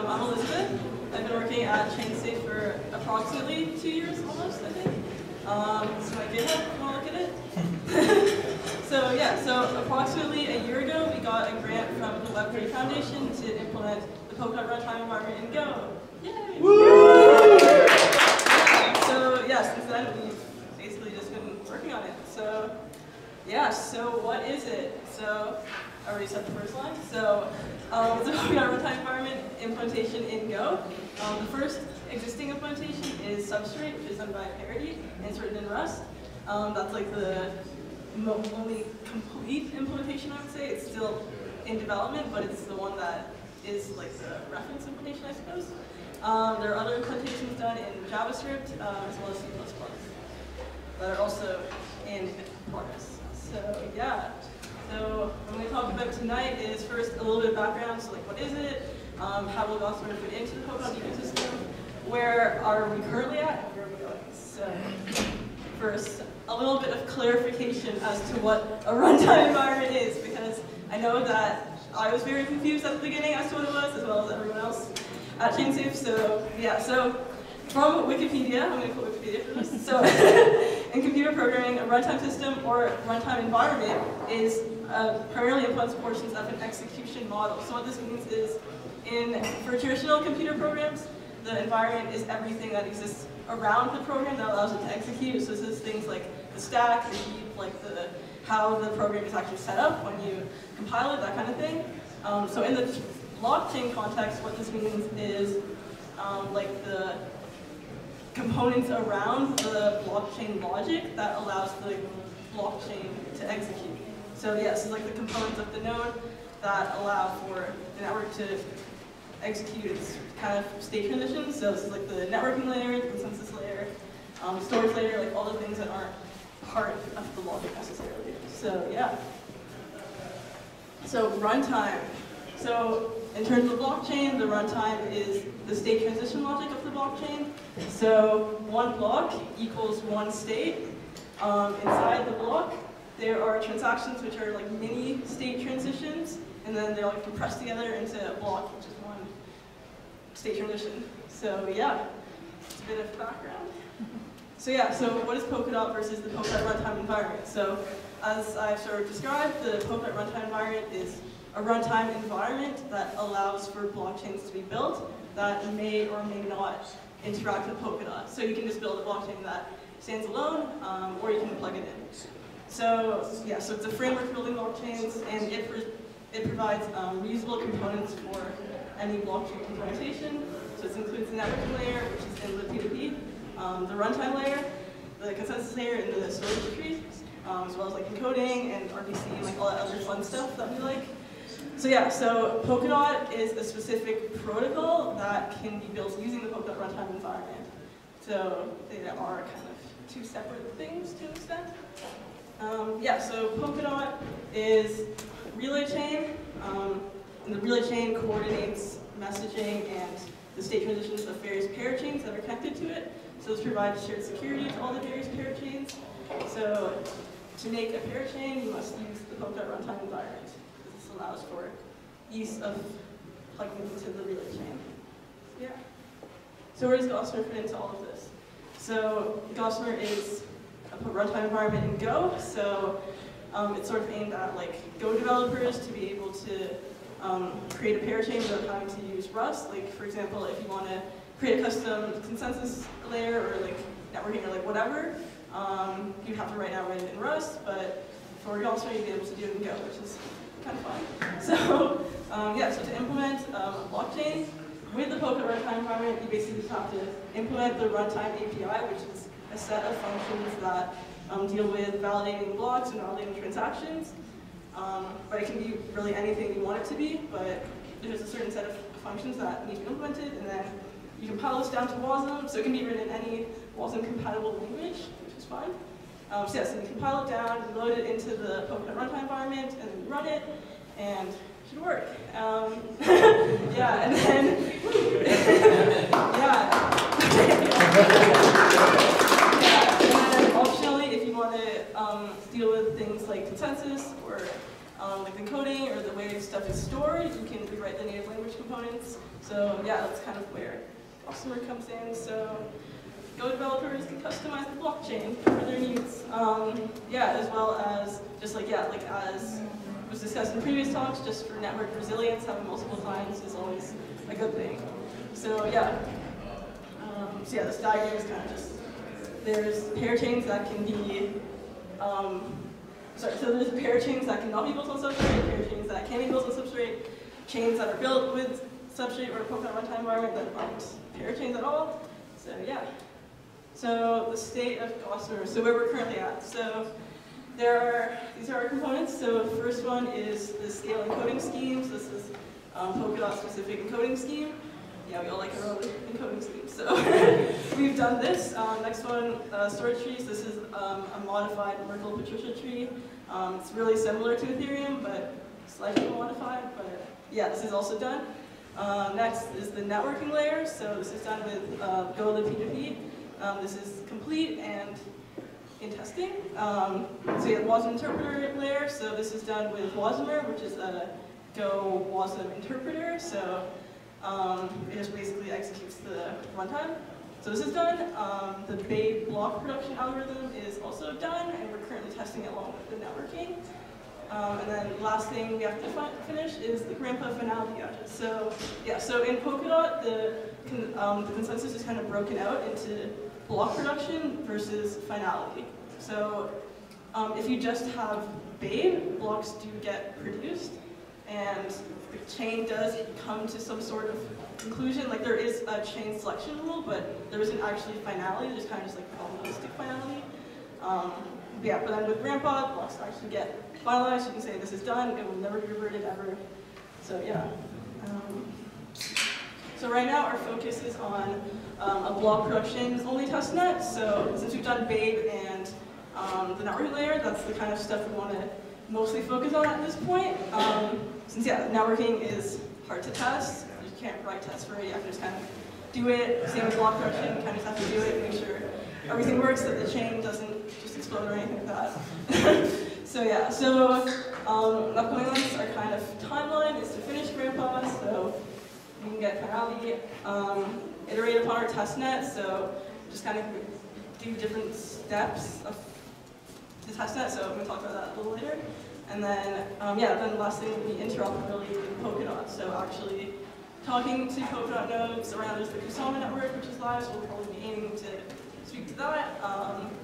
I'm Elizabeth. I've been working at ChainSafe for approximately 2 years, almost, I think. So my GitHub, if you want to look at it. So approximately a year ago, we got a grant from the Web3 Foundation to implement the Polkadot runtime environment in Go. Yay! Woo! Since then, we've basically just been working on it. So what is it? So, I already said the first line. So, it's a Polkadot runtime environment implementation in Go. The first existing implementation is Substrate, which is done by Parity, and it's written in Rust. That's like the only complete implementation, I would say. It's still in development, but it's the one that is like the reference implementation, I suppose. There are other implementations done in JavaScript, as well as C++, that are also in progress. So so what I'm going to talk about tonight is first a little bit of background, so like what is it, how will Gossamer fit into the Polkadot ecosystem, where are we currently at, and where are we going. So first, a little bit of clarification as to what a runtime environment is, because I know that I was very confused at the beginning as to what it was, as well as everyone else at ChainSafe. So from Wikipedia, I'm going to quote Wikipedia for this. So in computer programming, a runtime system or runtime environment is primarily implements portions of an execution model. So what this means is, for traditional computer programs, the environment is everything that exists around the program that allows it to execute. So this is things like the stack, the heap, like how the program is actually set up when you compile it, that kind of thing. So in the blockchain context, what this means is like the components around the blockchain logic that allows the blockchain to execute. So this is like the components of the node that allow for the network to execute its kind of state transitions. So this is like the networking layer, the consensus layer, storage layer, like all the things that aren't part of the logic necessarily. So runtime. So in terms of blockchain, the runtime is the state transition logic of the blockchain. So one block equals one state. Inside the block, there are transactions which are like mini state transitions, and then they're like compressed together into a block, which is one state transition. So it's a bit of background. So what is Polkadot versus the Polkadot runtime environment? So as I've sort of described, the Polkadot runtime environment is a runtime environment that allows for blockchains to be built that may or may not interact with Polkadot. So you can just build a blockchain that stands alone, or you can plug it in. So it's a framework for building blockchains, and it provides reusable components for any blockchain implementation. So this includes the networking layer, which is in libp2p, the runtime layer, the consensus layer, and the storage tree, as well as like encoding and RPC and like all that other fun stuff that we like. So Polkadot is a specific protocol that can be built using the Polkadot runtime environment. So they are kind of two separate things to an extent. So Polkadot is relay chain, and the relay chain coordinates messaging and the state transitions of various parachains that are connected to it. So this provides shared security to all the various parachains. So to make a parachain, you must use the Polkadot runtime environment. This allows for use of plugging into the relay chain. So where does Gossamer fit into all of this? So Gossamer is a runtime environment in Go. So it's sort of aimed at like Go developers to be able to create a parachain without having to use Rust. Like for example, if you want to create a custom consensus layer or like networking or like whatever, you'd have to write it in Rust, but for Gossamer you'd be able to do it in Go, which is kind of fun. So so to implement a blockchain with the Polkadot runtime environment, you basically just have to implement the runtime API, which is a set of functions that deal with validating blocks and validating transactions. But it can be really anything you want it to be, but there's a certain set of functions that need to be implemented, and then you compile this down to WASM, so it can be written in any WASM-compatible language, which is fine. So you compile it down, load it into the Polkadot runtime environment, and then run it, and it should work. And then, optionally, if you want to deal with things like consensus or like encoding or the way stuff is stored, you can rewrite the native language components. So yeah, that's kind of where Gossamer comes in. So Go developers can customize the blockchain for their needs. Yeah, as well as just like as was discussed in previous talks, just for network resilience, having multiple clients is always a good thing. So yeah, this diagram is kind of just, there's parachains that can be, so there's parachains that cannot be built on Substrate, parachains that can be built on Substrate, chains that are built with Substrate or Polkadot runtime environment that aren't parachains at all. So yeah. So the state of Gossamer, so where we're currently at. So these are our components. So the first one is the scale encoding scheme. So this is Polkadot specific encoding scheme. Yeah, we all like our own encoding scheme. So we've done this. Next one, storage trees. This is a modified Merkle-Patricia tree. It's really similar to Ethereum, but slightly modified. But yeah, this is also done. Next is the networking layer. So this is done with Go P2P. This is complete and in testing. So yeah, WASM interpreter layer. So this is done with Wasmer, which is a Go WASM interpreter. So it just basically executes the runtime. So this is done. The Babe block production algorithm is also done, and we're currently testing it along with the networking. And then last thing we have to finish is the Grandpa finality gadget. So yeah, so in Polkadot, the consensus is kind of broken out into block production versus finality. So if you just have Babe, blocks do get produced, and the chain does come to some sort of conclusion. Like there is a chain selection rule, but there isn't actually finality. There's kind of just like probabilistic finality. Yeah, but then with Grandpa, blocks actually get finalized. You can say this is done. It will never be reverted ever. So yeah. So right now our focus is on a block production only testnet. So since we've done Babe and the networking layer, that's the kind of stuff we want to mostly focus on at this point. Since yeah, networking is hard to test, you can't write tests for it. You have to just kind of do it. Same with block production, you kind of have to do it, make sure everything works, that the chain doesn't just explode or anything like that. So yeah, so upcoming ones are kind of timeline is to finish Grandpa, so we can get finality, iterate upon our testnet, so just kind of do different steps of the testnet, so I'm going to talk about that a little later. And then, yeah, then the last thing would be interoperability with Polkadot, so actually talking to Polkadot nodes around, there's the Kusama network, which is live, so we'll probably be aiming to speak to that.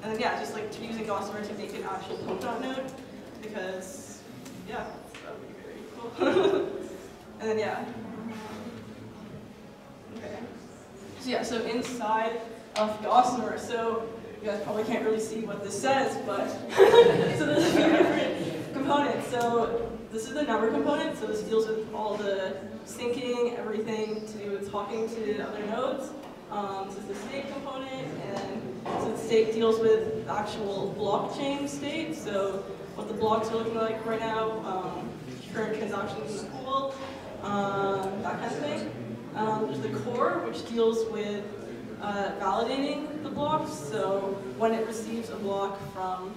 And then, yeah, just like using Gossamer to make an actual Polkadot node, because, yeah, that would be very cool. And then, yeah. Okay. So yeah, so inside of Gossamer, so you guys probably can't really see what this says, but so there's a few different components. So this is the network component, so this deals with all the syncing, everything to do with talking to other nodes. This is the state component, and so the state deals with the actual blockchain state, so what the blocks are looking like right now, current transactions in the pool, that kind of thing. There's the core, which deals with validating the blocks. So when it receives a block from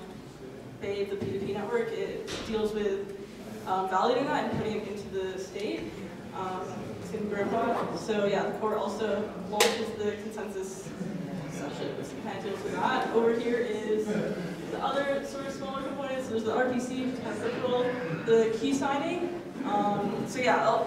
Babe, the P2P network, it deals with validating that and putting it into the state. It's in Grandpa. So yeah, the core also launches the consensus session. So it kind of deals with that. Over here is the other sort of smaller components. So there's the RPC, which is kind of critical. The key signing. So yeah,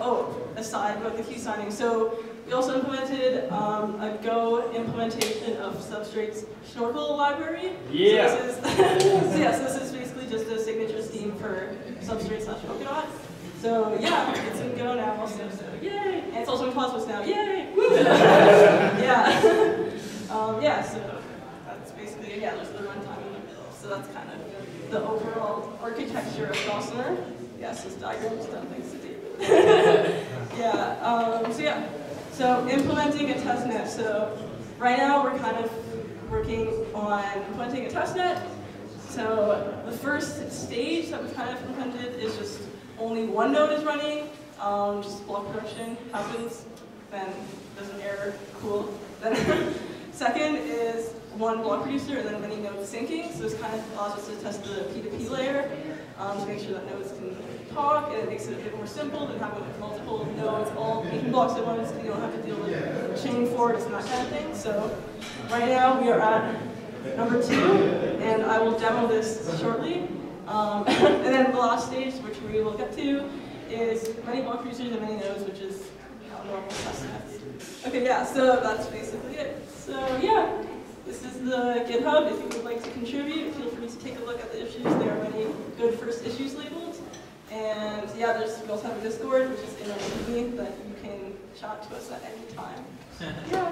aside about the key signing. So we also implemented a Go implementation of Substrate's Snorkel library. Yeah. So this is basically just a signature scheme for Substrate/Polkadot. So yeah, it's in Go now. So yay! And it's also in Cosmos now. Yay! Yeah. Yeah. So that's basically there's the runtime in the middle. So that's kind of the overall architecture of Gossamer. Yes, this diagram is done thanks to David. Yeah. So implementing a testnet. So right now we're kind of working on implementing a testnet. So the first stage that we've kind of implemented is just only one node is running. Just block production happens, then there's an error. Cool. Then second is one block producer and then many nodes syncing. So this kind of allows us to test the P2P layer to make sure that nodes can talk, and it makes it a bit more simple than having multiple nodes all making blocks at once. You don't have to deal with chain forks and that kind of thing. So right now we are at number 2, and I will demo this shortly. And then the last stage, which we will get to, is many block producers and many nodes, which is how normal testnet. Okay, yeah, so that's basically it. So yeah, this is the GitHub. If you would like to contribute, feel free to take a look at the issues. There are many good first issues labeled. And yeah, we also have a Discord, which is in our community, that you can chat to us at any time. Yeah.